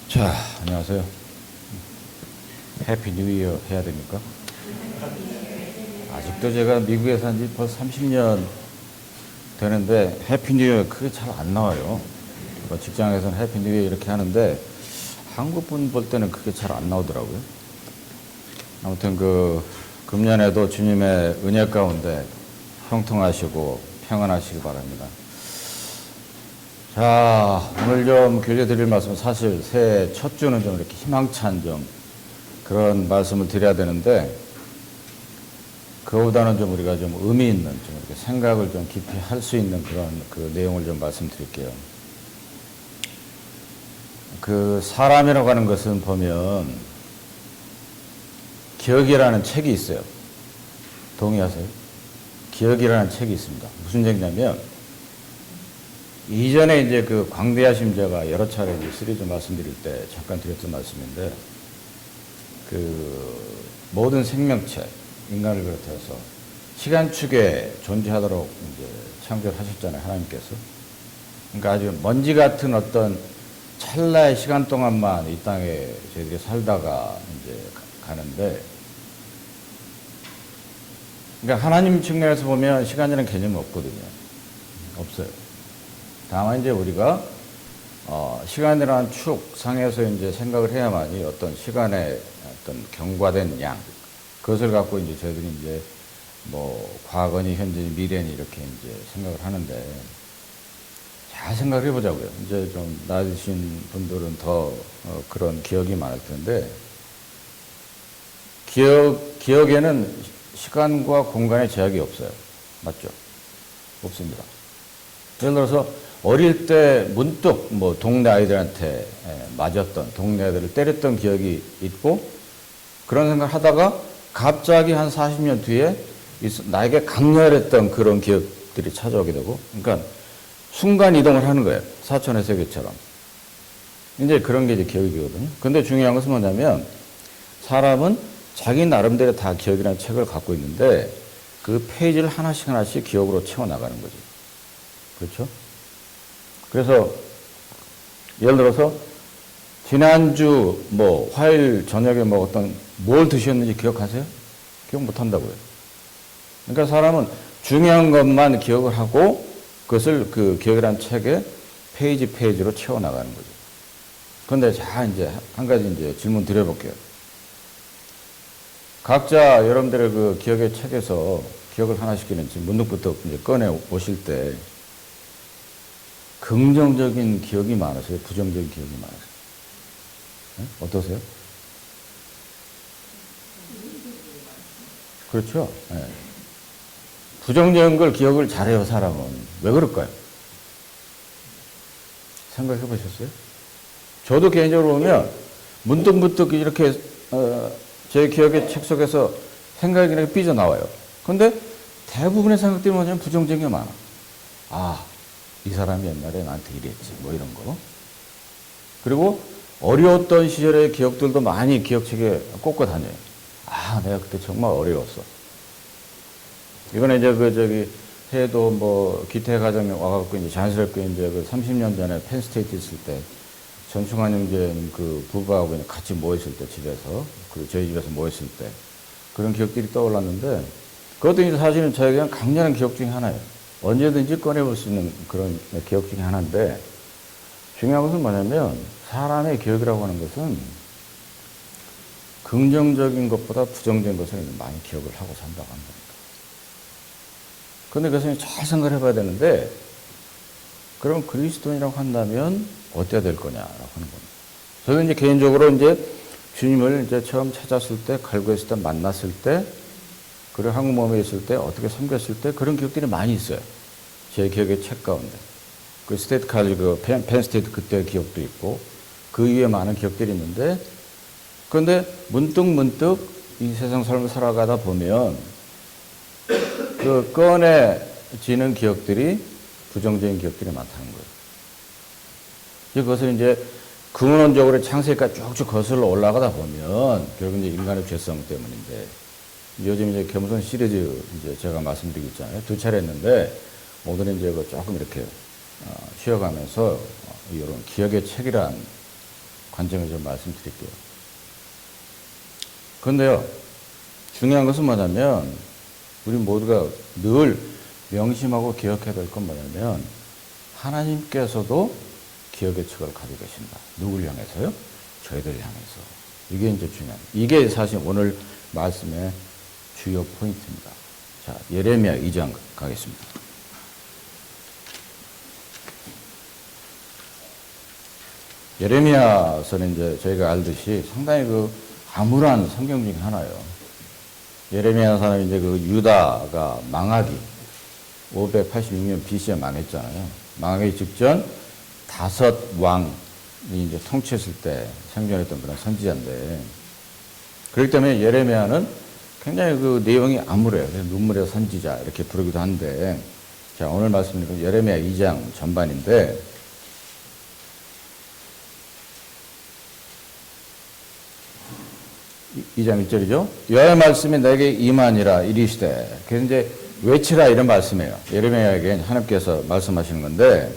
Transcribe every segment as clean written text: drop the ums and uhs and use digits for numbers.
자, 안녕하세요. 해피 뉴 이어 해야 됩니까? 아직도 제가 미국에 산 지 벌써 30년 되는데 해피 뉴 이어 그게 잘 안 나와요. 뭐 직장에서는 해피 뉴 이어 이렇게 하는데 한국 분 볼 때는 그게 잘 안 나오더라고요. 아무튼 금년에도 주님의 은혜 가운데 형통하시고 평안하시기 바랍니다. 자, 오늘 좀 교제 드릴 말씀은 사실 새해 첫 주는 좀 이렇게 희망찬 좀 그런 말씀을 드려야 되는데, 그거보다는 좀 우리가 좀 의미 있는 좀 이렇게 생각을 좀 깊이 할 수 있는 그런 그 내용을 좀 말씀드릴게요. 사람이라고 하는 것은 보면 기억이라는 책이 있어요. 동의하세요? 기억이라는 책이 있습니다. 무슨 책이냐면, 이전에 이제 광대하심 제가 여러 차례 이제 시리즈 말씀드릴 때 잠깐 드렸던 말씀인데, 모든 생명체, 인간을 비롯해서 시간축에 존재하도록 이제 창조를 하셨잖아요, 하나님께서. 그러니까 아주 먼지 같은 어떤 찰나의 시간 동안만 이 땅에 저희들이 살다가 이제 가는데, 그러니까 하나님 측면에서 보면 시간이라는 개념이 없거든요. 없어요. 다만 이제 우리가 시간이라는 축 상에서 이제 생각을 해야만이 어떤 시간의 어떤 경과된 양, 그것을 갖고 이제 저희들이 이제 뭐 과거니 현재니 미래니 이렇게 이제 생각을 하는데, 잘 생각을 해보자고요. 이제 좀 나이드신 분들은 더 그런 기억이 많을 텐데, 기억에는 시간과 공간의 제약이 없어요. 맞죠? 없습니다. 예를 들어서 어릴 때 문득 뭐 동네 아이들한테 맞았던, 동네 아이들을 때렸던 기억이 있고, 그런 생각을 하다가 갑자기 한 40년 뒤에 나에게 강렬했던 그런 기억들이 찾아오게 되고, 그러니까 순간 이동을 하는 거예요. 사천의 세계처럼. 이제 그런 게 이제 기억이거든요. 근데 중요한 것은 뭐냐면, 사람은 자기 나름대로 다 기억이라는 책을 갖고 있는데, 그 페이지를 하나씩 하나씩 기억으로 채워나가는 거죠. 그렇죠? 그래서 예를 들어서 지난주 뭐 화요일 저녁에 먹었던 뭘 드셨는지 기억하세요? 기억 못 한다고요. 그러니까 사람은 중요한 것만 기억을 하고 그것을 그 기억이라는 책에 페이지로 채워나가는 거죠. 그런데 자, 이제 한 가지 이제 질문 드려볼게요. 각자 여러분들의 그 기억의 책에서 기억을 하나씩 지금 문득부터 이제 꺼내 보실 때 긍정적인 기억이 많으세요? 부정적인 기억이 많으세요? 네? 어떠세요? 그렇죠? 네. 부정적인 걸 기억을 잘해요, 사람은. 왜 그럴까요? 생각해 보셨어요? 저도 개인적으로 보면 문득 이렇게 제 기억의 책 속에서 생각이 이렇게 삐져나와요. 근데 대부분의 생각들이 뭐냐면 부정적인 게 많아. 아, 이 사람이 옛날에 나한테 이랬지, 뭐 이런 거. 그리고 어려웠던 시절의 기억들도 많이 기억책에 꽂고 다녀요. 아, 내가 그때 정말 어려웠어. 이번에 이제 해도 뭐 기태 가정에 와갖고 이제 자연스럽게 이제 30년 전에 펜스테이트 있을 때 전충환 형제님 부부하고 같이 모였을 때 집에서, 저희 집에서 모였을 때 그런 기억들이 떠올랐는데, 그것도 이제 사실은 저에게는 강렬한 기억 중에 하나예요. 언제든지 꺼내볼 수 있는 그런 기억 중에 하나인데, 중요한 것은 뭐냐면 사람의 기억이라고 하는 것은 긍정적인 것보다 부정적인 것을 많이 기억을 하고 산다고 합니다. 그런데 그것을 잘 생각을 해봐야 되는데, 그럼 그리스도인이라고 한다면 어때야 될 거냐라고 하는 겁니다. 저는 이제 개인적으로 이제 주님을 이제 처음 찾았을 때, 갈구했을 때, 만났을 때, 그리고 한국 몸에 있을 때, 어떻게 섬겼을 때, 그런 기억들이 많이 있어요. 제 기억의 책 가운데. 스테이트 칼리지, 펜 스테이트 그때 기억도 있고, 그 이후에 많은 기억들이 있는데, 그런데 문득 이 세상 삶을 살아가다 보면, 꺼내지는 기억들이 부정적인 기억들이 많다는 거예요. 그것을 이제 근원적으로 창세기까지 쭉쭉 거슬러 올라가다 보면, 결국 이제 인간의 죄성 때문인데, 요즘 이제 겸손 시리즈 이제 제가 말씀드리고 있잖아요. 2차례 했는데, 오늘은 이제 조금 이렇게 쉬어가면서 이런 기억의 책이란 관점을 좀 말씀드릴게요. 그런데요, 중요한 것은 뭐냐면 우리 모두가 늘 명심하고 기억해야 될 건 뭐냐면 하나님께서도 기억의 척을 가지고 계신다. 누굴 향해서요? 저희들 향해서. 이게 이제 중요한. 이게 사실 오늘 말씀의 주요 포인트입니다. 자, 예레미야 2장 가겠습니다. 예레미야서는 이제 저희가 알듯이 상당히 그 암울한 성경 중에 하나예요. 예레미야 사람이 이제 그 유다가 망하기 586년 BC에 망했잖아요. 망하기 직전 5 왕이 이제 통치했을 때 생존했던 그런 선지자인데, 그렇기 때문에 예레미야는 굉장히 그 내용이 암울해요. 그래서 눈물의 선지자 이렇게 부르기도 한데, 자, 오늘 말씀드린 예레미야 2장 전반인데, 2장 1절이죠. 여호와의 말씀이 내게 임하니라 이르시되. 그래서 이제 외치라 이런 말씀이에요. 예레미야에게 하나님께서 말씀하시는 건데,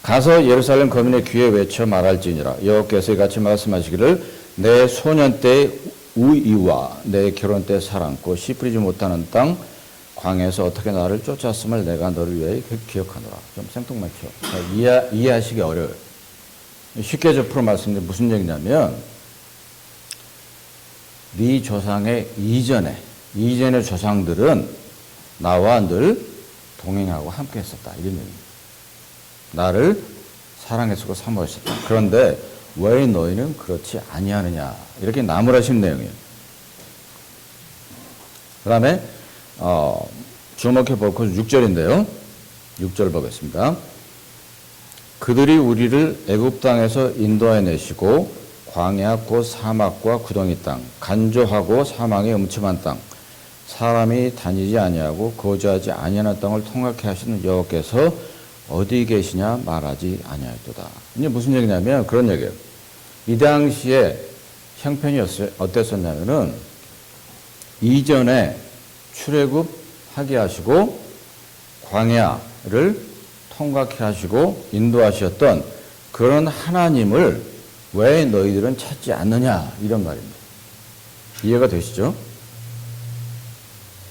가서 예루살렘 거민의 귀에 외쳐 말할지니라. 여호와께서 이같이 말씀하시기를 내 소년 때의 우이와 내 결혼 때 사랑고 씨 뿌리지 못하는 땅 광에서 어떻게 나를 쫓았음을 내가 너를 위하여 기억하노라. 좀 생뚱맞죠. 이해하시기 어려워요. 쉽게 저 풀어 말씀드리면 무슨 얘기냐면, 네 조상의 이전의 조상들은 나와 늘 동행하고 함께 했었다. 이런 얘기입니다. 나를 사랑했었고 사모했었다. 그런데 왜 너희는 그렇지 아니하느냐. 이렇게 나무라신 내용이에요. 그 다음에 주목해 볼 것은 6절인데요. 6절 보겠습니다. 그들이 우리를 애굽 땅에서 인도해 내시고 광야 곧 사막과 구덩이 땅, 간조하고 사망의 음침한 땅, 사람이 다니지 아니하고 거주하지 아니하는 땅을 통각해 하시는 여호와께서 어디 계시냐 말하지 아니하였도다. 이게 무슨 얘기냐면 그런 얘기예요. 이 당시에 형편이 어땠었냐면은 이전에 출애굽하게 하시고 광야를 통각해 하시고 인도하셨던 그런 하나님을 왜 너희들은 찾지 않느냐 이런 말입니다. 이해가 되시죠?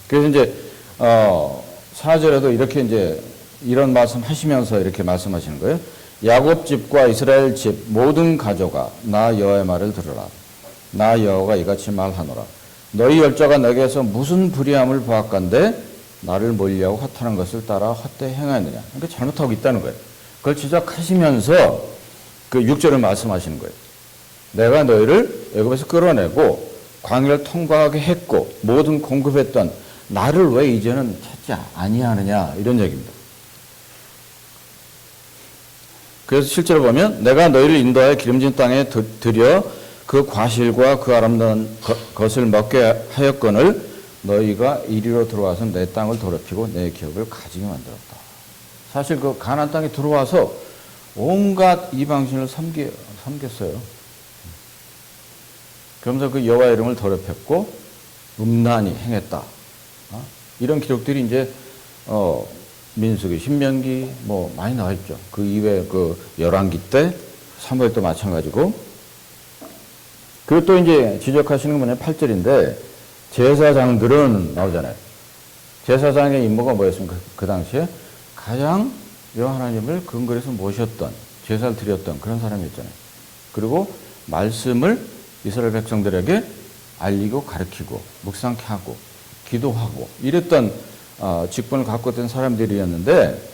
그래서 이제 4절에도 이렇게 이제 이런 말씀 하시면서 이렇게 말씀하시는 거예요. 야곱 집과 이스라엘 집 모든 가족아 나 여호와의 말을 들으라. 나 여호와가 이같이 말하노라. 너희 열조가 내게서 무슨 불의함을 보았건대 나를 멀리하고 허탄한 것을 따라 헛되이 행하느냐. 그러니까 잘못하고 있다는 거예요. 그걸 지적하시면서 그 6절을 말씀하시는 거예요. 내가 너희를 애굽에서 끌어내고 광야를 통과하게 했고 모든 공급했던 나를 왜 이제는 찾지 아니하느냐 이런 얘기입니다. 그래서 실제로 보면 내가 너희를 인도하여 기름진 땅에 들여 그 과실과 그 아름다운 것을 먹게 하였거늘 너희가 이리로 들어와서 내 땅을 더럽히고 내 기업을 가지게 만들었다. 사실 그 가나안 땅에 들어와서 온갖 이방신을 섬겼어요. 그러면서 그 여호와 이름을 더럽혔고 음란히 행했다. 이런 기록들이 이제 민수기, 신명기 뭐 많이 나와 있죠. 그 이외에 그 열왕기 때 사무엘도 마찬가지고. 그리고 또 이제 지적하시는 건 뭐냐면 8절인데 제사장들은 나오잖아요. 제사장의 임무가 뭐였습니까? 그 당시에 가장 여호와 하나님을 근거해서 모셨던, 제사를 드렸던 그런 사람이었잖아요. 그리고 말씀을 이스라엘 백성들에게 알리고 가르치고 묵상케 하고 기도하고 이랬던 직분을 갖고 있던 사람들이었는데,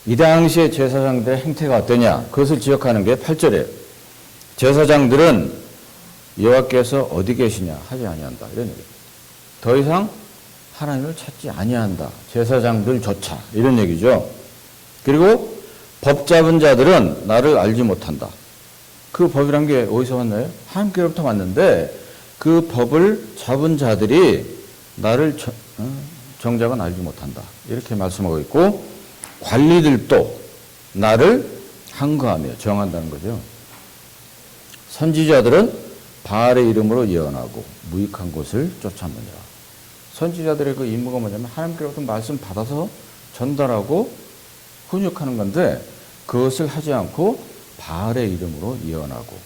이 당시에 제사장들의 행태가 어떠냐 그것을 지적하는 게 8절이에요. 제사장들은 여호와께서 어디 계시냐 하지 아니한다 이런 얘기예요. 더 이상 하나님을 찾지 아니한다. 제사장들조차 이런 얘기죠. 그리고 법 잡은 자들은 나를 알지 못한다. 그 법이란 게 어디서 왔나요? 하나님께로부터 왔는데 그 법을 잡은 자들이 나를 정작은 알지 못한다. 이렇게 말씀하고 있고, 관리들도 나를 항거하며 정한다는 거죠. 선지자들은 바알의 이름으로 예언하고 무익한 곳을 쫓았느니라. 선지자들의 그 임무가 뭐냐면 하나님께로부터 말씀 받아서 전달하고 훈육하는 건데 그것을 하지 않고 바알의 이름으로 예언하고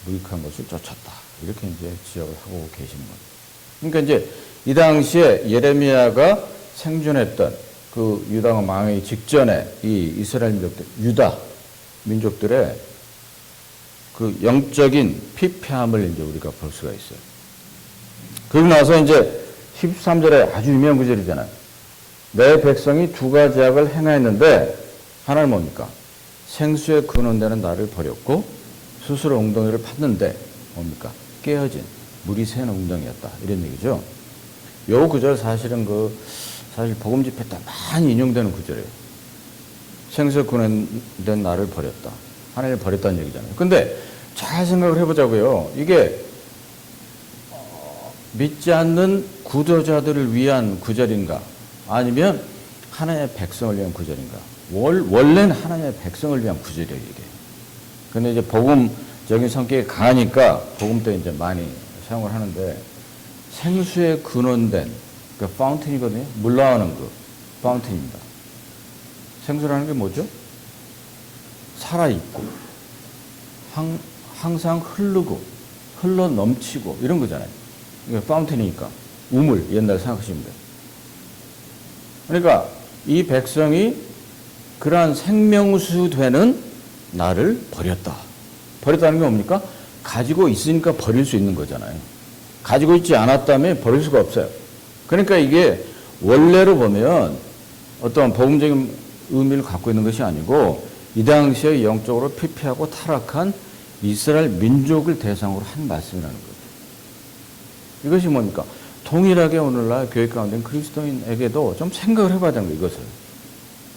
무익한 것을 쫓았다. 이렇게 이제 지적을 하고 계시는 겁니다. 그러니까 이제 이 당시에 예레미야가 생존했던 그 유다가 망하기 직전에 이 이스라엘 민족들, 유다 민족들의 그 영적인 피폐함을 이제 우리가 볼 수가 있어요. 그리고 나서 이제 13절에 아주 유명한 구절이잖아요. 내 백성이 두 가지 악을 행하였는데 하나는 뭡니까? 생수에 근원되는 나를 버렸고 스스로 웅덩이를 팠는데 뭡니까? 깨어진 물이 새는 웅덩이였다. 이런 얘기죠. 요 구절 사실은 사실 복음 집회 때 많이 인용되는 구절이에요. 생수에 근원된 나를 버렸다. 하나님을 버렸다는 얘기잖아요. 근데 잘 생각을 해보자고요. 이게 믿지 않는 구도자들을 위한 구절인가? 아니면 하나님의 백성을 위한 구절인가? 원래는 하나님의 백성을 위한 구절이에요, 이게. 근데 이제 복음적인 성격이 강하니까 복음 때 이제 많이 사용을 하는데 생수에 근원된 그 파운틴이거든요. 물 나오는 그 파운틴입니다. 생수라는 게 뭐죠? 살아있고 항상 흐르고 흘러 넘치고 이런 거잖아요. 이게 파운틴이니까 우물 옛날 생각하시면 돼요. 그러니까 이 백성이 그러한 생명수 되는 나를 버렸다. 버렸다는 게 뭡니까? 가지고 있으니까 버릴 수 있는 거잖아요. 가지고 있지 않았다면 버릴 수가 없어요. 그러니까 이게 원래로 보면 어떤 복음적인 의미를 갖고 있는 것이 아니고 이 당시에 영적으로 피폐하고 타락한 이스라엘 민족을 대상으로 한 말씀이라는 거죠. 이것이 뭡니까? 동일하게 오늘날 교회 가운데 그리스도인에게도 좀 생각을 해봐야 되는 거예요, 이것을.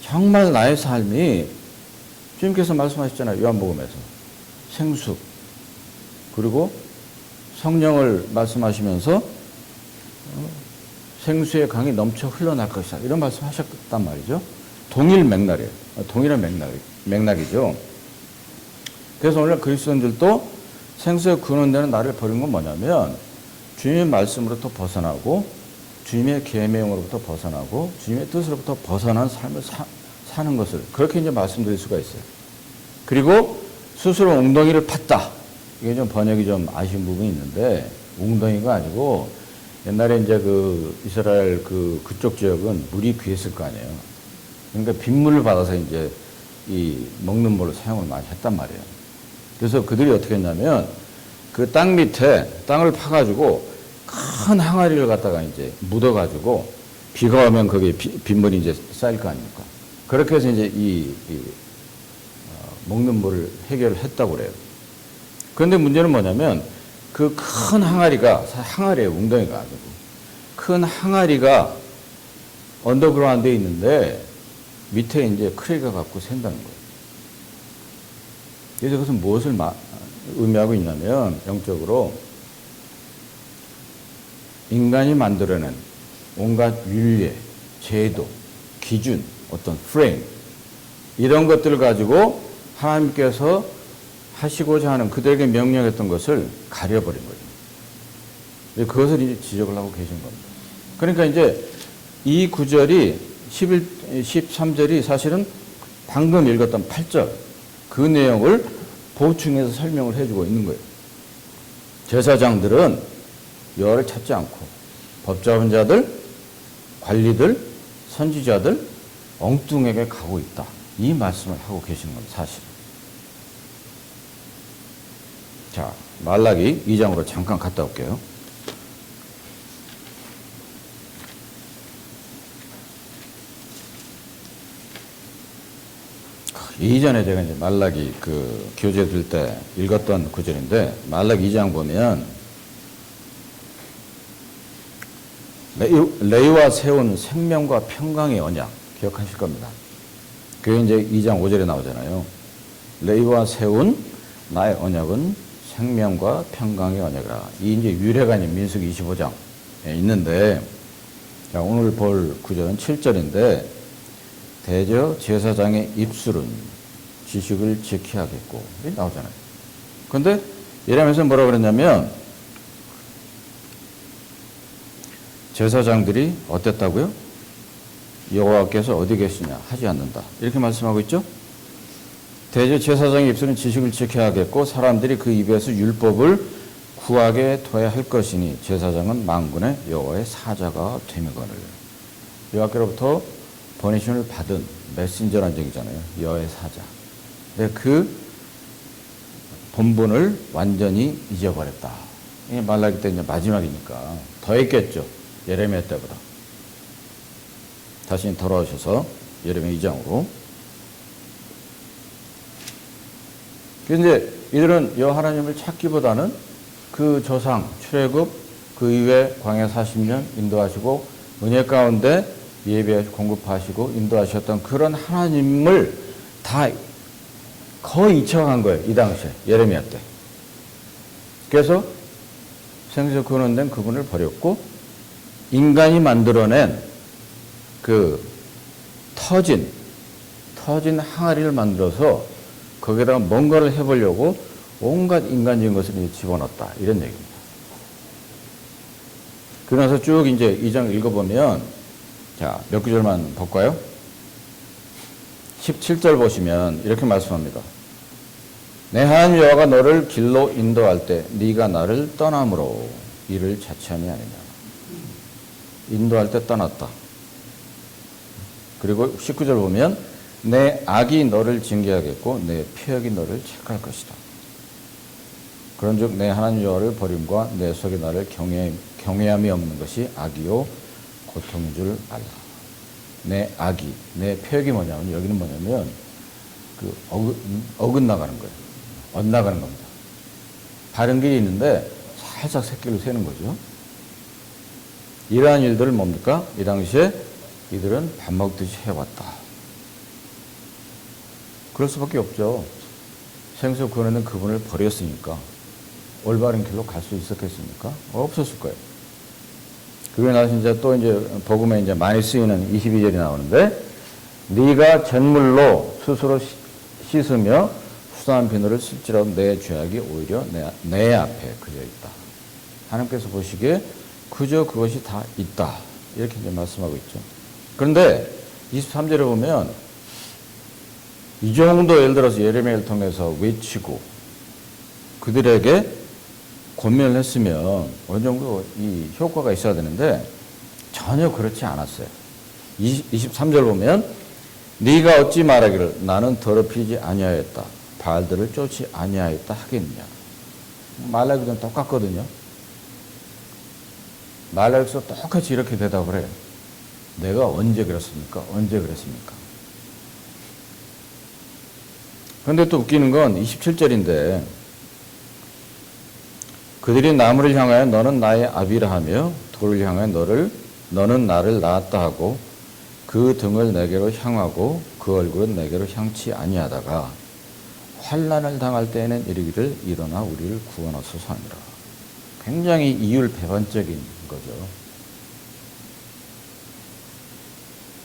정말 나의 삶이 주님께서 말씀하셨잖아요, 요한복음에서. 생수, 그리고 성령을 말씀하시면서 생수의 강이 넘쳐 흘러날 것이다. 이런 말씀 하셨단 말이죠. 동일 맥락이에요. 동일한 맥락이죠. 그래서 오늘 그리스도인들도 생수에 근원되는 나를 버린 건 뭐냐면 주님의 말씀으로부터 벗어나고 주님의 계명으로부터 벗어나고 주님의 뜻으로부터 벗어난 삶을 사는 것을 그렇게 이제 말씀드릴 수가 있어요. 그리고 스스로 웅덩이를 팠다. 이게 좀 번역이 좀 아쉬운 부분이 있는데 웅덩이가 아니고 옛날에 이제 그 이스라엘 그쪽 지역은 물이 귀했을 거 아니에요. 그러니까 빗물을 받아서 이제 이 먹는 물로 사용을 많이 했단 말이에요. 그래서 그들이 어떻게 했냐면 그 땅 밑에 땅을 파가지고 큰 항아리를 갖다가 이제 묻어가지고 비가 오면 거기에 빗물이 이제 쌓일 거 아닙니까? 그렇게 해서 이제 먹는 물을 해결을 했다고 그래요. 그런데 문제는 뭐냐면 그 큰 항아리에 웅덩이가 아니고 큰 항아리가 언더그라운드에 있는데 밑에 이제 크레이가 갖고 샌다는 거예요. 그래서 그것은 무엇을 의미하고 있냐면 영적으로 인간이 만들어낸 온갖 윤리, 제도, 기준, 어떤 프레임 이런 것들을 가지고 하나님께서 하시고자 하는 그들에게 명령했던 것을 가려버린 거죠. 그것을 이제 지적을 하고 계신 겁니다. 그러니까 이제 이 구절이 13절이 사실은 방금 읽었던 8절 그 내용을 보충해서 설명을 해주고 있는 거예요. 제사장들은 여호와를 찾지 않고 법 잡은 자들, 관리들, 선지자들 엉뚱하게 가고 있다. 이 말씀을 하고 계시는 겁니다. 사실. 자, 말라기 2장으로 잠깐 갔다 올게요. 이전에 제가 이제 말라기 교재 들 때 읽었던 구절인데 말라기 2장 보면 레위와 세운 생명과 평강의 언약 기억하실 겁니다. 그게 이제 2장 5절에 나오잖아요. 레위와 세운 나의 언약은 생명과 평강의 언약이라. 이 이제 유래가 이제 민수기 25장에 있는데 자, 오늘 볼 구절은 7절인데 대저 제사장의 입술은 지식을 지켜야 하겠고 이게 나오잖아요. 그런데 이러면서 뭐라고 그랬냐면 제사장들이 어땠다고요? 여호와께서 어디 계시냐 하지 않는다. 이렇게 말씀하고 있죠. 대제사장의 입술은 지식을 지켜야 하겠고 사람들이 그 입에서 율법을 구하게 둬야 할 것이니 제사장은 만군의 여호와의 사자가 되미거늘. 여호와께로부터 버니션을 받은 메신저란 얘기잖아요. 여호와의 사자. 근데 그 본분을 완전히 잊어버렸다. 이 말라기 때 이제 마지막이니까 더 했겠죠. 예레미야 때보다. 다시 돌아오셔서 예레미야 2장으로. 그런데 이들은 여호와 하나님을 찾기보다는 그 조상 출애굽 그 이후에 광야 40년 인도하시고 은혜 가운데 예배 공급하시고 인도하셨던 그런 하나님을 다 거의 잊혀간 거예요. 이 당시에 예레미야 때. 그래서 생수 근원된 그분을 버렸고 인간이 만들어낸 그 터진 항아리를 만들어서 거기에다가 뭔가를 해보려고 온갖 인간적인 것을 집어넣었다. 이런 얘기입니다. 그러면서 쭉 이제 2장 읽어보면, 자, 몇 구절만 볼까요? 17절 보시면 이렇게 말씀합니다. 내 하나님 여호와가 너를 길로 인도할 때 네가 나를 떠남으로 이를 자취함이 아니냐. 인도할 때 떠났다. 그리고 19절 보면 내 악이 너를 징계하겠고 내 표역이 너를 책할 것이다. 그런즉 내 하나님 여호와를 버림과 내 속에 나를 경외함이 없는 것이 악이요 고통인 줄 알라. 내 악이, 내 표역이 뭐냐면 여기는 뭐냐면 그 어긋나가는 거예요. 엇나가는 겁니다. 바른 길이 있는데 살짝 새끼를 세는 거죠. 이러한 일들을 뭡니까? 이 당시에 이들은 밥 먹듯이 해왔다. 그럴 수밖에 없죠. 생수 근원은 그분을 버렸으니까 올바른 길로 갈 수 있었겠습니까? 없었을 거예요. 그러고 나서 이제 또 이제 복음에 이제 많이 쓰이는 22절이 나오는데 네가 잿물로 스스로 씻으며 수상한 비누를 쓸지라도 내 죄악이 오히려 내 앞에 그저 있다. 하나님께서 보시기에 그저 그것이 다 있다. 이렇게 이제 말씀하고 있죠. 그런데 23절에 보면 이 정도 예를 들어서 예레미야를 통해서 외치고 그들에게 권면을 했으면 어느 정도 이 효과가 있어야 되는데 전혀 그렇지 않았어요. 23절 보면 네가 어찌 말하기를 나는 더럽히지 아니하였다. 바알들을 쫓지 아니하였다 하겠느냐. 말라기도 똑같거든요. 말라기에서 똑같이 이렇게 대답을 해요. 내가 언제 그랬습니까? 언제 그랬습니까? 그런데 또 웃기는 건 27절인데 그들이 나무를 향하여 너는 나의 아비라 하며 돌을 향하여 너는 나를 낳았다 하고 그 등을 내게로 향하고 그 얼굴은 내게로 향치 아니하다가 환난을 당할 때에는 이르기를 일어나 우리를 구원하소서 하니라. 굉장히 이율배반적인 거죠.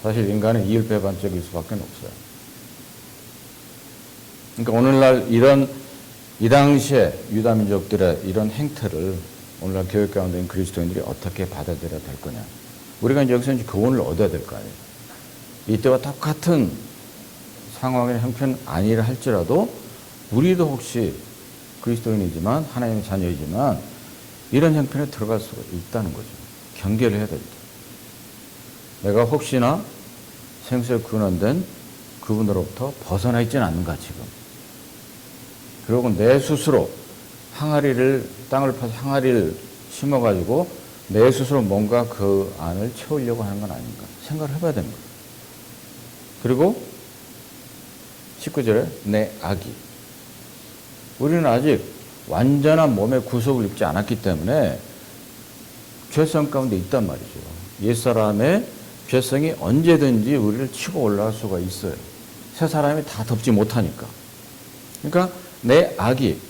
사실 인간은 이율배반적일 수밖에 없어요. 그러니까 오늘날 이 당시에 유다민족들의 이런 행태를 오늘날 교육 가운데 있는 그리스도인들이 어떻게 받아들여야 될 거냐. 우리가 이제 여기서 이제 교훈을 얻어야 될 거 아니에요. 이때와 똑같은 상황이나 형편 아니라 할지라도 우리도 혹시 그리스도인이지만 하나님의 자녀이지만 이런 형편에 들어갈 수가 있다는 거죠. 경계를 해야 됩니다. 내가 혹시나 생수에 근원된 그분으로부터 벗어나 있지는 않는가 지금. 그리고 내 스스로 땅을 파서 항아리를 심어가지고 내 스스로 뭔가 그 안을 채우려고 하는 건 아닌가 생각을 해봐야 되는 거예요. 그리고 19절에 내 악이. 우리는 아직 완전한 몸의 구속을 입지 않았기 때문에 죄성 가운데 있단 말이죠. 옛사람의 죄성이 언제든지 우리를 치고 올라갈 수가 있어요. 새 사람이 다 덮지 못하니까. 그러니까 내 악이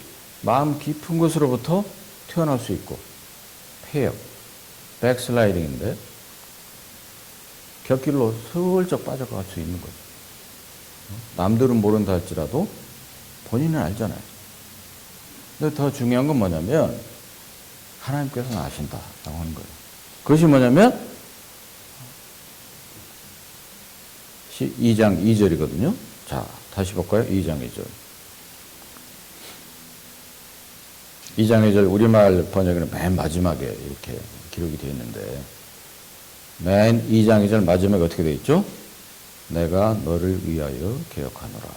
마음 깊은 곳으로부터 튀어나올 수 있고 폐역, 백슬라이딩인데 곁길로 슬쩍 빠져갈 수 있는 거죠. 남들은 모른다 할지라도 본인은 알잖아요. 근데 더 중요한 건 뭐냐면 하나님께서는 아신다라고 하는 거예요. 그것이 뭐냐면 2장 2절이거든요. 자, 다시 볼까요? 2장 2절. 2장 2절 우리말 번역에는 맨 마지막에 이렇게 기록이 되어 있는데 맨 2장 2절 마지막에 어떻게 되어 있죠? 내가 너를 위하여 계획하노라.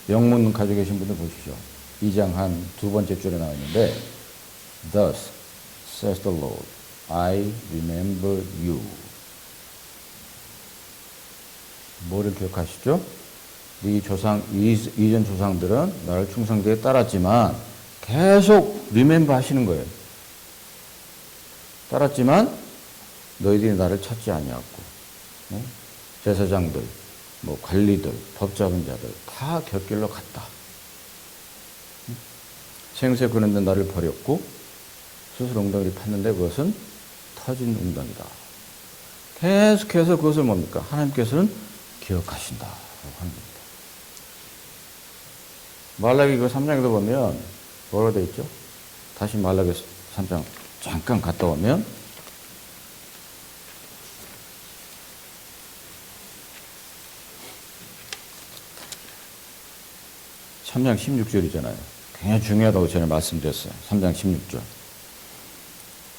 영문 가지고 계신 분들 보시죠. 2장 한 두 번째 줄에 나와 있는데 Thus says the Lord, I remember you. 뭐를 기억하시죠? 네 조상, 이전 조상들은 나를 충성되게 따랐지만 계속 remember 하시는 거예요. 따랐지만 너희들이 나를 찾지 아니하고 제사장들, 뭐 관리들, 법 잡은 자들 다 곁길로 갔다. 생새 그런데 나를 버렸고 스스로 웅덩이를 팠는데 그것은 터진 웅덩이다. 계속해서 그것을 뭡니까? 하나님께서는 기억하신다 라고 하는 겁니다. 말라기 그 3장에도 보면 뭐라고 되어 있죠? 다시 말라기 3장 잠깐 갔다 오면 3장 16절이잖아요. 굉장히 중요하다고 전에 말씀드렸어요. 3장 16절.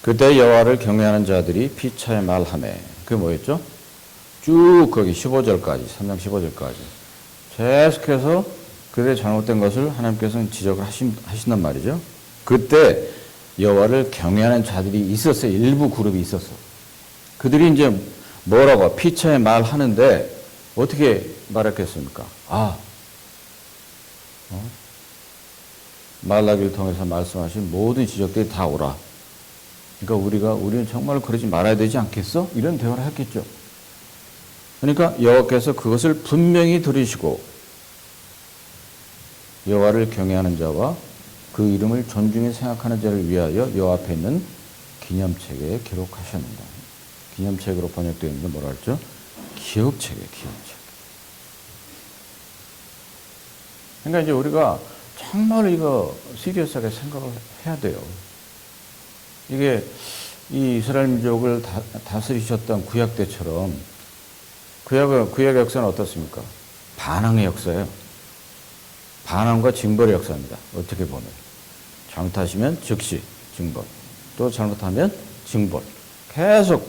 그때 여호와를 경외하는 자들이 피차에 말하매. 그게 뭐였죠? 쭉 거기 15절까지, 3장 15절까지. 계속해서 그들의 잘못된 것을 하나님께서는 지적을 하신단 말이죠. 그때 여호와를 경외하는 자들이 있었어요. 일부 그룹이 있었어. 그들이 이제 뭐라고 피차에 말하는데 어떻게 말했겠습니까? 말라기를 통해서 말씀하신 모든 지적들이 다 오라. 그러니까 우리는 정말 그러지 말아야 되지 않겠어? 이런 대화를 했겠죠. 그러니까 여호와께서 그것을 분명히 들으시고 여호와를 경외하는 자와 그 이름을 존중히 생각하는 자를 위하여 여호와 앞에 있는 기념책에 기록하셨는다. 기념책으로 번역되어 있는 뭐라 했죠? 기억책에 기억책. 그러니까 이제 우리가 정말 이거 시리어스하게 생각을 해야 돼요. 이게 이 이스라엘 민족을 다스리셨던 구약 때처럼 구약의 역사는 어떻습니까? 반항의 역사예요. 반항과 징벌의 역사입니다. 어떻게 보면. 잘못하시면 즉시 징벌. 또 잘못하면 징벌. 계속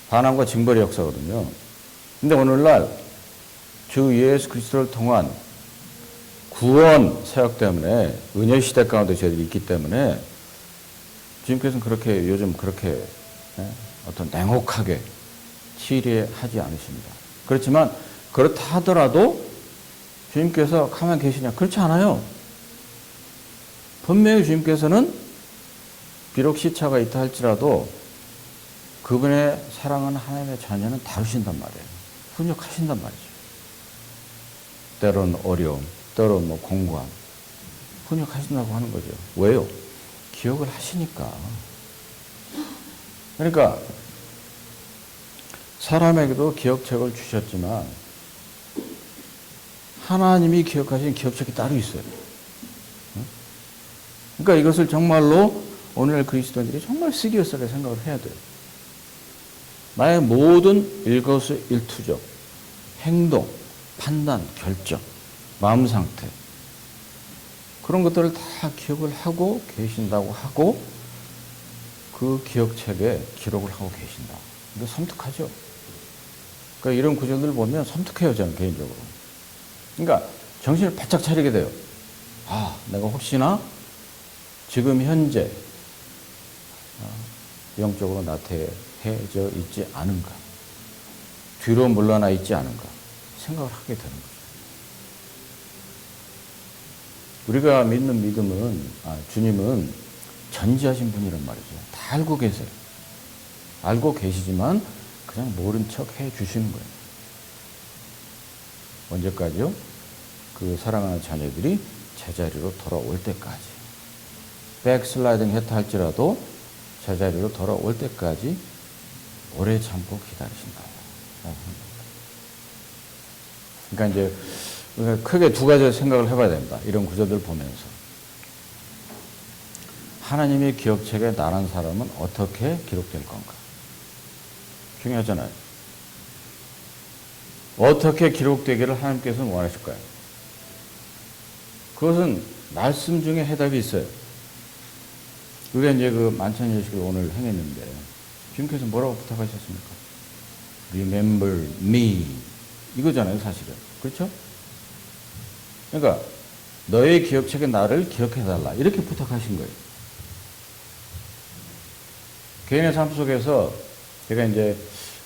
반항과 징벌의 역사거든요. 근데 오늘날 주 예수 그리스도를 통한 구원 사역 때문에 은혜 시대 가운데 저희들이 있기 때문에 주님께서는 그렇게 요즘 그렇게 어떤 냉혹하게 치리하지 않으십니다. 그렇지만 그렇다 하더라도 주님께서 가만히 계시냐? 그렇지 않아요. 분명히 주님께서는 비록 시차가 있다 할지라도 그분의 사랑하는 하나님의 자녀는 다루신단 말이에요. 훈육하신단 말이죠. 때로는 어려움, 때로는 뭐 공고함, 훈육하신다고 하는 거죠. 왜요? 기억을 하시니까. 그러니까 사람에게도 기억책을 주셨지만 하나님이 기억하신 기억책이 따로 있어요. 그러니까 이것을 정말로 오늘 그리스도인들이 정말 시리어스하게 생각을 해야 돼요. 나의 모든 일거수일투족, 행동, 판단, 결정, 마음 상태 그런 것들을 다 기억을 하고 계신다고 하고 그 기억책에 기록을 하고 계신다. 이거 섬뜩하죠. 그러니까 이런 구절들을 보면 섬뜩해요, 저는 개인적으로. 그러니까 정신을 바짝 차리게 돼요. 내가 혹시나 지금 현재 영적으로 나태해져 있지 않은가, 뒤로 물러나 있지 않은가 생각을 하게 되는 거죠. 우리가 믿는 믿음은 주님은 전지하신 분이란 말이죠. 다 알고 계세요. 알고 계시지만 그냥 모른 척 해 주시는 거예요. 언제까지요? 그 사랑하는 자녀들이 제자리로 돌아올 때까지. 백슬라이딩 했다 할지라도 제자리로 돌아올 때까지 오래 참고 기다리신다. 그러니까 이제 우리가 크게 두 가지 생각을 해봐야 됩니다. 이런 구절들 보면서. 하나님의 기억책에 나란 사람은 어떻게 기록될 건가? 중요하잖아요. 어떻게 기록되기를 하나님께서는 원하실까요? 그것은 말씀 중에 해답이 있어요. 우리가 이제 그 만찬예식을 오늘 행했는데 주님께서 뭐라고 부탁하셨습니까? Remember me 이거잖아요, 사실은. 그렇죠? 그러니까 너의 기억책에 나를 기억해달라 이렇게 부탁하신 거예요. 개인의 삶 속에서 제가 이제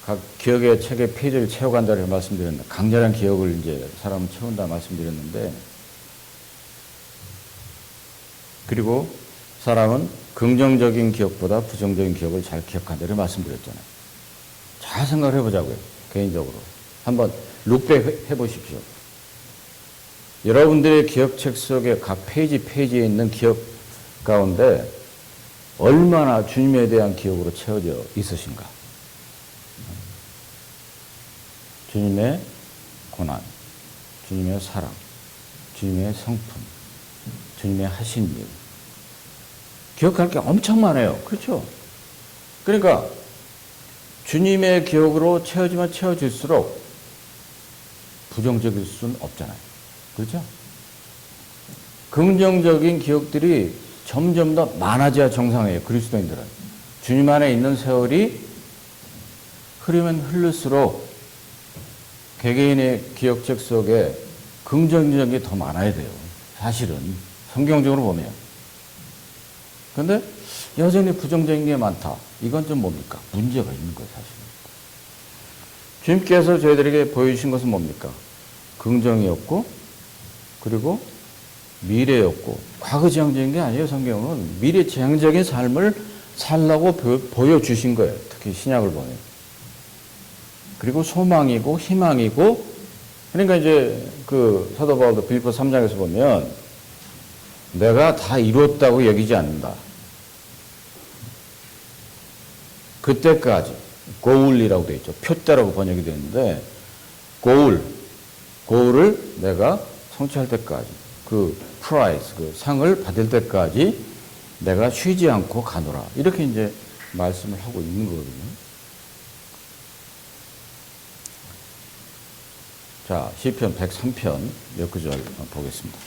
각 기억의 책의 페이지를 채워간다고 말씀드렸는데, 강렬한 기억을 이제 사람은 채운다 말씀드렸는데, 그리고 사람은 긍정적인 기억보다 부정적인 기억을 잘 기억한다고 말씀드렸잖아요. 잘 생각을 해보자고요. 개인적으로. 한번 룩백 해보십시오. 여러분들의 기억책 속에 각 페이지에 있는 기억 가운데 얼마나 주님에 대한 기억으로 채워져 있으신가? 주님의 고난, 주님의 사랑, 주님의 성품, 주님의 하신 일. 기억할 게 엄청 많아요. 그렇죠? 그러니까 주님의 기억으로 채워지면 채워질수록 부정적일 수는 없잖아요. 그렇죠? 긍정적인 기억들이 점점 더 많아져야 정상이에요. 그리스도인들은. 주님 안에 있는 세월이 흐르면 흐를수록 개개인의 기억책 속에 긍정적인 게 더 많아야 돼요. 사실은. 성경적으로 보면. 그런데 여전히 부정적인 게 많다. 이건 좀 뭡니까? 문제가 있는 거예요, 사실은. 주님께서 저희들에게 보여주신 것은 뭡니까? 긍정이었고, 그리고 미래였고, 과거지향적인 게 아니에요, 성경은. 미래지향적인 삶을 살라고 보여주신 거예요. 특히 신약을 보면. 그리고 소망이고, 희망이고, 그러니까 이제 그 사도 바울도 빌립보 3장에서 보면, 내가 다 이루었다고 여기지 않는다. 그때까지, 고울이라고 되어 있죠. 표대라고 번역이 되는데, 고울을 내가 성취할 때까지, 그 프라이스, 그 상을 받을 때까지 내가 쉬지 않고 가노라. 이렇게 이제 말씀을 하고 있는 거거든요. 자, 시편 103편 몇 구절 보겠습니다.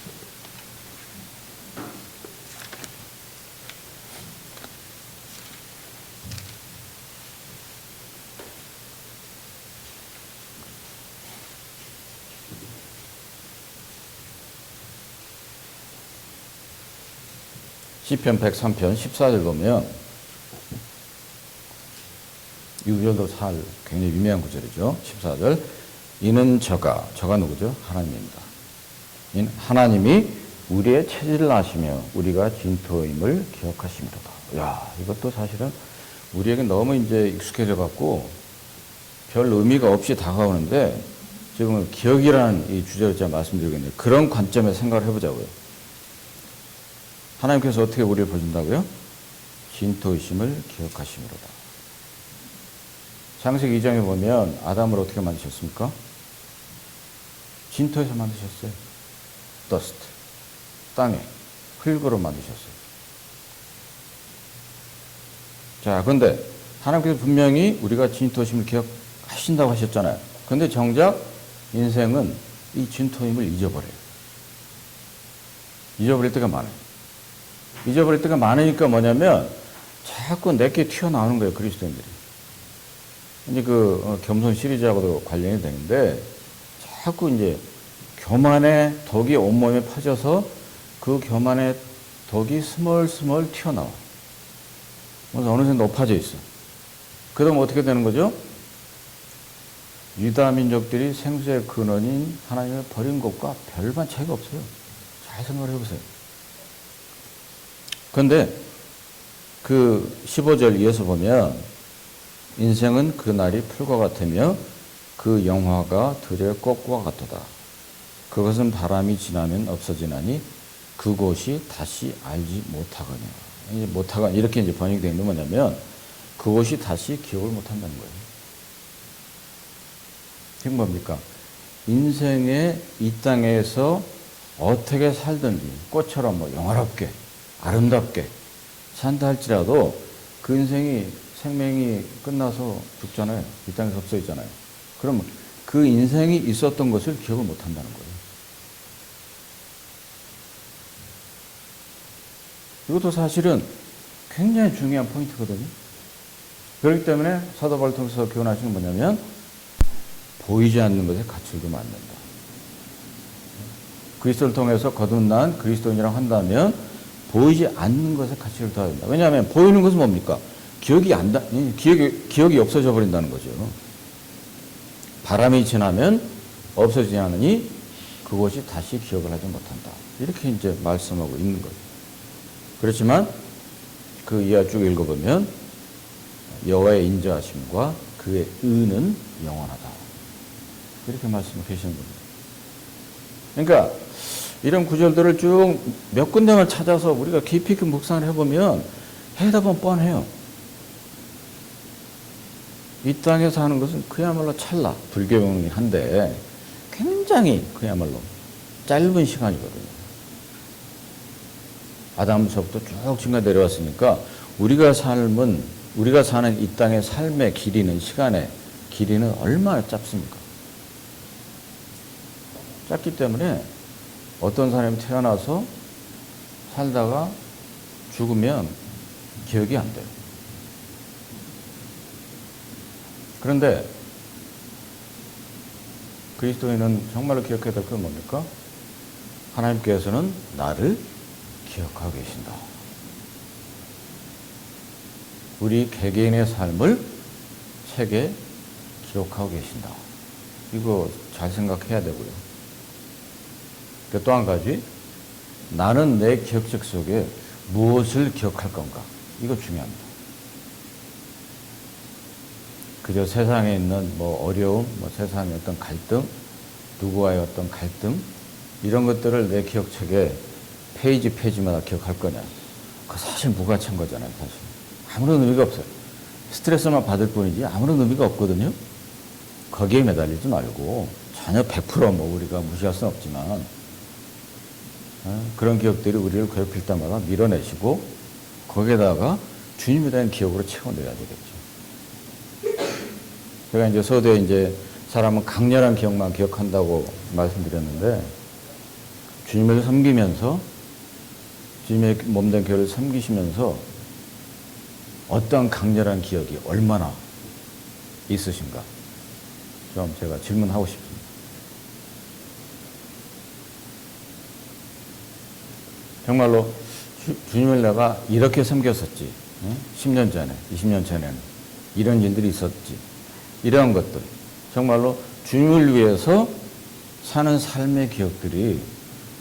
시편 103편 14절 보면 이 구절도 잘 굉장히 유명한 구절이죠. 14절. 이는 저가 누구죠? 하나님입니다. 하나님이 우리의 체질을 아시며 우리가 진토임을 기억하십니다. 야, 이것도 사실은 우리에게 너무 이제 익숙해져 갖고 별 의미가 없이 다가오는데, 지금 기억이라는 이 주제를 제가 말씀드리고 있는데, 그런 관점에서 생각을 해보자고요. 하나님께서 어떻게 우리를 보신다고요? 진토이심을 기억하심이로다. 창세기 2장에 보면 아담을 어떻게 만드셨습니까? 진토에서 만드셨어요. 더스트. 땅에. 흙으로 만드셨어요. 자, 그런데 하나님께서 분명히 우리가 진토심을 기억하신다고 하셨잖아요. 그런데 정작 인생은 이 진토임을 잊어버려요. 잊어버릴 때가 많아요. 잊어버릴 때가 많으니까 뭐냐면 자꾸 내게 튀어나오는 거예요, 그리스도인들이. 이제 그 겸손 시리즈하고도 관련이 되는데, 자꾸 이제 교만의 덕이 온몸에 퍼져서 그 교만의 덕이 스멀스멀 튀어나와. 그래서 어느새 높아져 있어. 그러면 어떻게 되는 거죠? 유다 민족들이 생수의 근원인 하나님을 버린 것과 별반 차이가 없어요. 잘 생각을 해보세요. 그런데 그 15절 이어서 보면, 인생은 그 날이 풀과 같으며 그 영화가 들의 꽃과 같도다. 그것은 바람이 지나면 없어지나니 그곳이 다시 알지 못하거냐. 이제 못하거나 이렇게 이제 번역이 되는 게 뭐냐면, 그곳이 다시 기억을 못한다는 거예요. 이게 뭡니까? 인생의 이 땅에서 어떻게 살든지 꽃처럼 뭐 영화롭게 아름답게 산다 할지라도 생명이 끝나서 죽잖아요. 이 땅에서 없어지잖아요. 그럼 그 인생이 있었던 것을 기억을 못 한다는 거예요. 이것도 사실은 굉장히 중요한 포인트거든요. 그렇기 때문에 사도 바울을 통해서 교훈하시는 건 뭐냐면 보이지 않는 것에 가치를 두면 안 된다. 그리스도를 통해서 거듭난 그리스도인이라고 한다면 보이지 않는 것에 가치를 둬야 된다. 왜냐하면 보이는 것은 뭡니까? 기억이 없어져 버린다는 거죠. 바람이 지나면 없어지지 않으니 그것이 다시 기억을 하지 못한다. 이렇게 이제 말씀하고 있는 거죠. 그렇지만 그 이하 쭉 읽어보면 여호와의 인자하심과 그의 의는 영원하다. 이렇게 말씀을 계시는 겁니다. 그러니까 이런 구절들을 쭉 몇 군데만 찾아서 우리가 깊이 있게 묵상을 해보면 해답은 뻔해요. 이 땅에 사는 것은 그야말로 찰나, 불교용이 한데 굉장히 그야말로 짧은 시간이거든요. 아담서부터 쭉 지금 내려왔으니까 우리가 사는 이 땅의 삶의 길이는, 시간의 길이는 얼마나 짧습니까? 짧기 때문에 어떤 사람이 태어나서 살다가 죽으면 기억이 안 돼요. 그런데 그리스도인은 정말로 기억해야 될 건 뭡니까? 하나님께서는 나를 기억하고 계신다. 우리 개개인의 삶을 책에 기록하고 계신다. 이거 잘 생각해야 되고요. 또 한 가지, 나는 내 기억책 속에 무엇을 기억할 건가? 이거 중요합니다. 그저 세상에 있는 어려움, 세상의 어떤 갈등, 누구와의 어떤 갈등, 이런 것들을 내 기억책에 페이지마다 기억할 거냐? 그거 사실 무가치한 거잖아요, 사실. 아무런 의미가 없어요. 스트레스만 받을 뿐이지 아무런 의미가 없거든요. 거기에 매달리지 말고 전혀 100% 우리가 무시할 수는 없지만 그런 기억들이 우리를 괴롭힐 때마다 밀어내시고 거기에다가 주님에 대한 기억으로 채워내야 되겠죠. 제가 이제 서두에 사람은 강렬한 기억만 기억한다고 말씀드렸는데 주님을 섬기면서 주님의 몸된 교회를 섬기시면서 어떤 강렬한 기억이 얼마나 있으신가 좀 제가 질문하고 싶습니다. 정말로 주님을 내가 이렇게 섬겼었지. 10년 전에, 20년 전에는 이런 일들이 있었지. 이런 것들. 정말로 주님을 위해서 사는 삶의 기억들이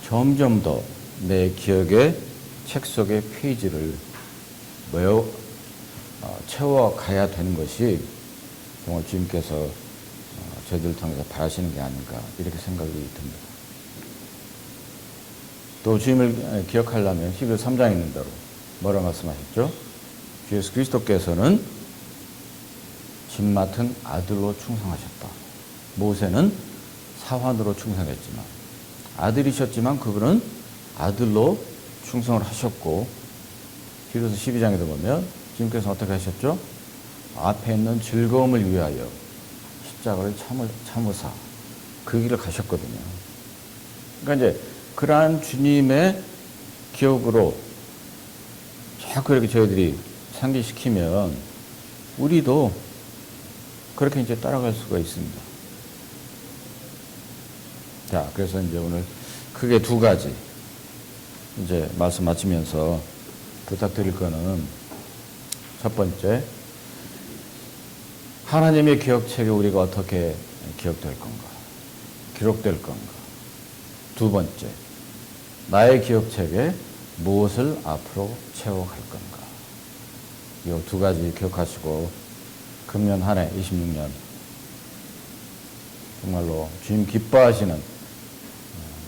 점점 더 내 기억의 책 속의 페이지를 채워가야 되는 것이 정말 주님께서 저희들을 통해서 바라시는 게 아닌가 이렇게 생각이 듭니다. 또 주님을 기억하려면 히브리 3장에 있는 대로 뭐라 말씀하셨죠? 주 예수 그리스도께서는 집 맡은 아들로 충성하셨다. 모세는 사환으로 충성했지만 아들이셨지만 그분은 아들로 충성을 하셨고 히브리서 12장에도 보면 주님께서 어떻게 하셨죠? 앞에 있는 즐거움을 위하여 십자가를 참으사 그 길을 가셨거든요. 그러니까 이제 그러한 주님의 기억으로 자꾸 이렇게 저희들이 상기시키면 우리도 그렇게 이제 따라갈 수가 있습니다. 자, 그래서 이제 오늘 크게 두 가지 이제 말씀 마치면서 부탁드릴 거는 첫 번째, 하나님의 기억책에 우리가 어떻게 기록될 건가? 기록될 건가? 두 번째, 나의 기억책에 무엇을 앞으로 채워갈 건가? 이 두 가지 기억하시고 금년 한 해 26년 정말로 주님 기뻐하시는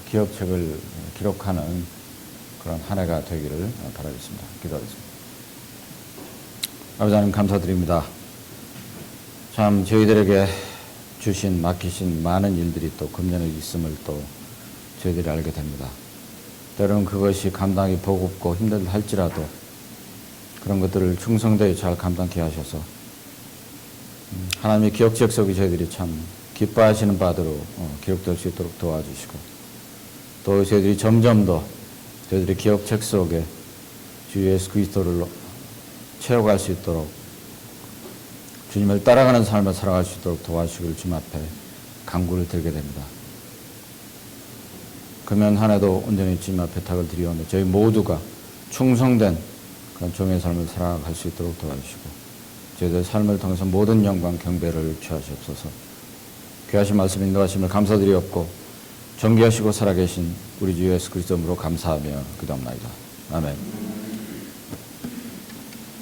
기억책을 기록하는 그런 한 해가 되기를 바라겠습니다. 기도하겠습니다. 아버지 하나님 감사드립니다. 참 저희들에게 맡기신 많은 일들이 또 금년에 있음을 또 저희들이 알게 됩니다. 때로는 그것이 감당이 버겁고 힘들다 할지라도 그런 것들을 충성되게 잘 감당케 하셔서 하나님의 기억책 속에 저희들이 참 기뻐하시는 바대로 기록될 수 있도록 도와주시고 또 저희들이 점점 더 저희들의 기억책 속에 주 예수 그리스도를 채워갈 수 있도록 주님을 따라가는 삶을 살아갈 수 있도록 도와주시기를 주님 앞에 간구를 드리게 됩니다. 금연 한 해도 온전히 주님 앞에 탁을 드리오며 저희 모두가 충성된 그런 종의 삶을 살아갈 수 있도록 도와주시고 저희들 삶을 통해서 모든 영광 경배를 취하시옵소서. 귀하신 말씀 인도하심을 감사드리옵고 존귀하시고 살아계신 우리 주 예수 그리스도로 감사하며 기도합나이다. 아멘.